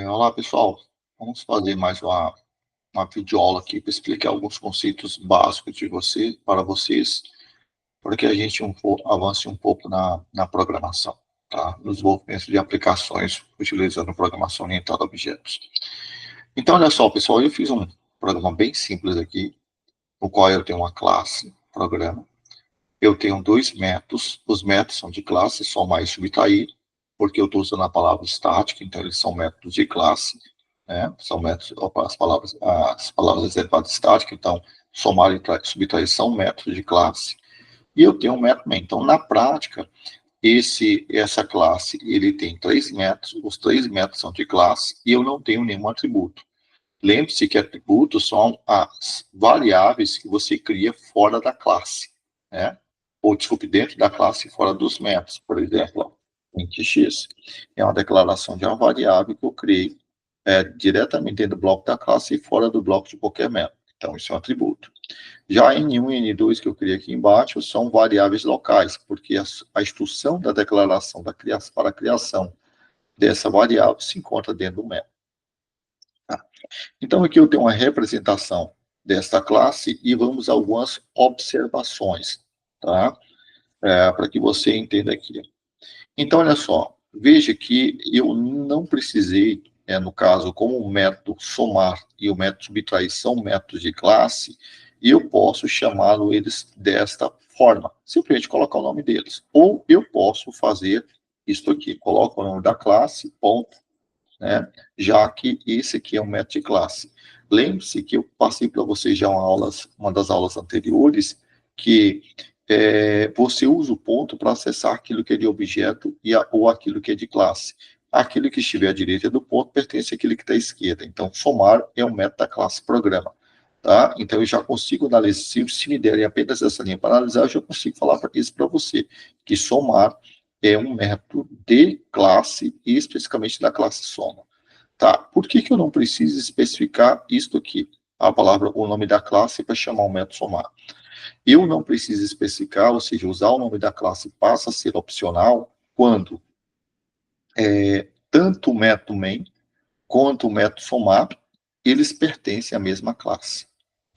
Olá, pessoal. Vamos fazer mais uma videoaula aqui para explicar alguns conceitos básicos para vocês, para que a gente avance um pouco na programação, tá? No desenvolvimento de aplicações utilizando programação orientada a objetos. Então, olha só, pessoal, eu fiz um programa bem simples aqui, no qual eu tenho uma classe, programa. Eu tenho dois métodos. Os métodos são de classe, somar e subtrair, porque eu estou usando a palavra estática, então eles são métodos de classe, né? São métodos, as palavras reservadas estáticas, então somar e subtrair são métodos de classe. E eu tenho um método main. Então, na prática, essa classe, ele tem três métodos, os três métodos são de classe, e eu não tenho nenhum atributo. Lembre-se que atributos são as variáveis que você cria fora da classe, né? Ou, desculpe, dentro da classe e fora dos métodos. Por exemplo, int x é uma declaração de uma variável que eu criei diretamente dentro do bloco da classe e fora do bloco de qualquer método. Então, isso é um atributo. Já N1 e N2 que eu criei aqui embaixo são variáveis locais, porque a instrução da declaração para a criação dessa variável se encontra dentro do método. Tá? Então, aqui eu tenho uma representação desta classe e vamos a algumas observações, tá? Para que você entenda aqui. Então, olha só, veja que eu não precisei, no caso, como o método somar e o método subtrair são métodos de classe, e eu posso chamá-los eles desta forma, simplesmente colocar o nome deles. Ou eu posso fazer isto aqui, coloco o nome da classe, ponto, né? Já que esse aqui é um método de classe. Lembre-se que eu passei para vocês já uma das aulas anteriores, que você usa o ponto para acessar aquilo que é de objeto ou aquilo que é de classe. Aquilo que estiver à direita do ponto pertence àquilo que está à esquerda. Então, somar é um método da classe programa. Tá? Então, eu já consigo analisar, se me derem apenas essa linha para analisar, eu já consigo falar isso para você, que somar é um método de classe, e especificamente da classe soma. Tá? Por que eu não preciso especificar isto aqui? A palavra, o nome da classe para chamar o método somar. Eu não preciso especificar, ou seja, usar o nome da classe passa a ser opcional quando tanto o método main quanto o método somar, eles pertencem à mesma classe.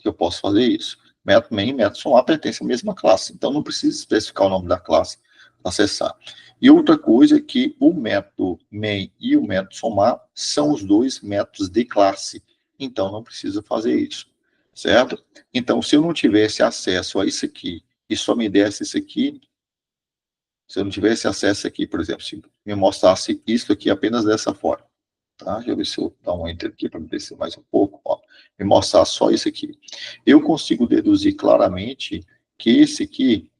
Eu posso fazer isso. Método main e método somar pertencem à mesma classe. Então, não precisa especificar o nome da classe para acessar. E outra coisa é que o método main e o método somar são os dois métodos de classe. Então, não precisa fazer isso. Certo? Então, se eu não tivesse acesso a isso aqui e só me desse isso aqui, se eu não tivesse acesso aqui, por exemplo, se me mostrasse isso aqui apenas dessa forma, tá? Deixa eu ver se eu dar um enter aqui para me descer mais um pouco, ó, me mostrar só isso aqui. Eu consigo deduzir claramente que esse aqui,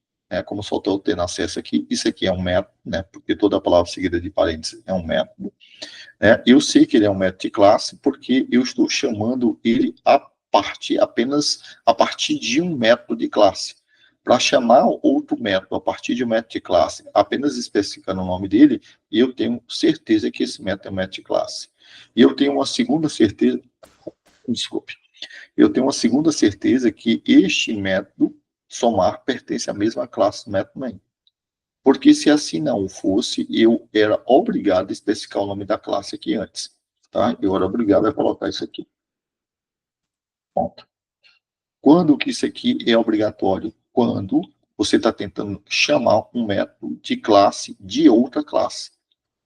como só estou tendo acesso aqui, isso aqui é um método, né? Porque toda palavra seguida de parênteses é um método, né? Eu sei que ele é um método de classe porque eu estou chamando ele apenas a partir de um método de classe. Para chamar outro método a partir de um método de classe, apenas especificando o nome dele, eu tenho certeza que esse método é um método de classe. E eu tenho uma segunda certeza, desculpe, eu tenho uma segunda certeza que este método somar pertence à mesma classe do método main. Porque se assim não fosse, eu era obrigado a especificar o nome da classe aqui antes. Tá? Eu era obrigado a colocar isso aqui. Ponto. Quando que isso aqui é obrigatório? Quando você está tentando chamar um método de classe de outra classe.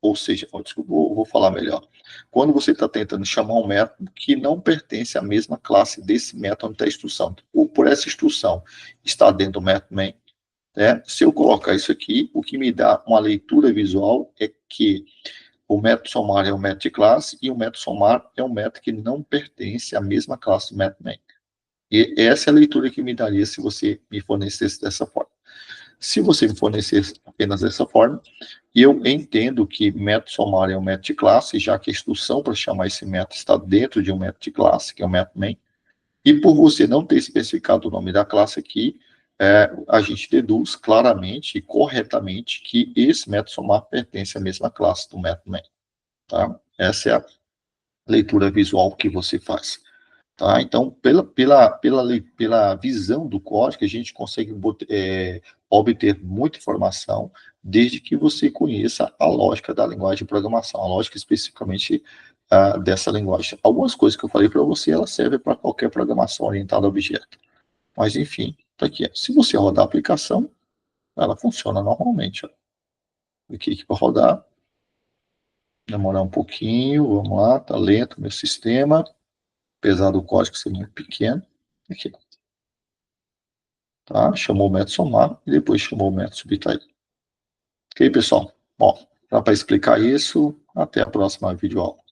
Ou seja, desculpa, vou falar melhor. Quando você está tentando chamar um método que não pertence à mesma classe desse método onde está a instrução. Ou por essa instrução está dentro do método main. Se eu colocar isso aqui, o que me dá uma leitura visual é que o método somar é um método de classe e o método somar é um método que não pertence à mesma classe do método main. E essa é a leitura que me daria se você me fornecesse dessa forma. Se você me fornecesse apenas dessa forma, eu entendo que método somar é um método de classe, já que a instrução para chamar esse método está dentro de um método de classe, que é o método main. E por você não ter especificado o nome da classe aqui, a gente deduz claramente e corretamente que esse método somar pertence à mesma classe do método main. Tá? Essa é a leitura visual que você faz. Tá? Então, pela visão do código, a gente consegue obter muita informação, desde que você conheça a lógica da linguagem de programação, a lógica especificamente dessa linguagem. Algumas coisas que eu falei para você, elas servem para qualquer programação orientada a objeto. Mas, enfim, tá aqui. Se você rodar a aplicação, ela funciona normalmente. Ó. Aqui para rodar. Demorar um pouquinho, vamos lá, tá lento meu sistema, apesar do código ser muito pequeno. Aqui. Tá? Chamou o método somar e depois chamou o método subtrair. Ok, pessoal? Bom, para explicar isso, até a próxima videoaula.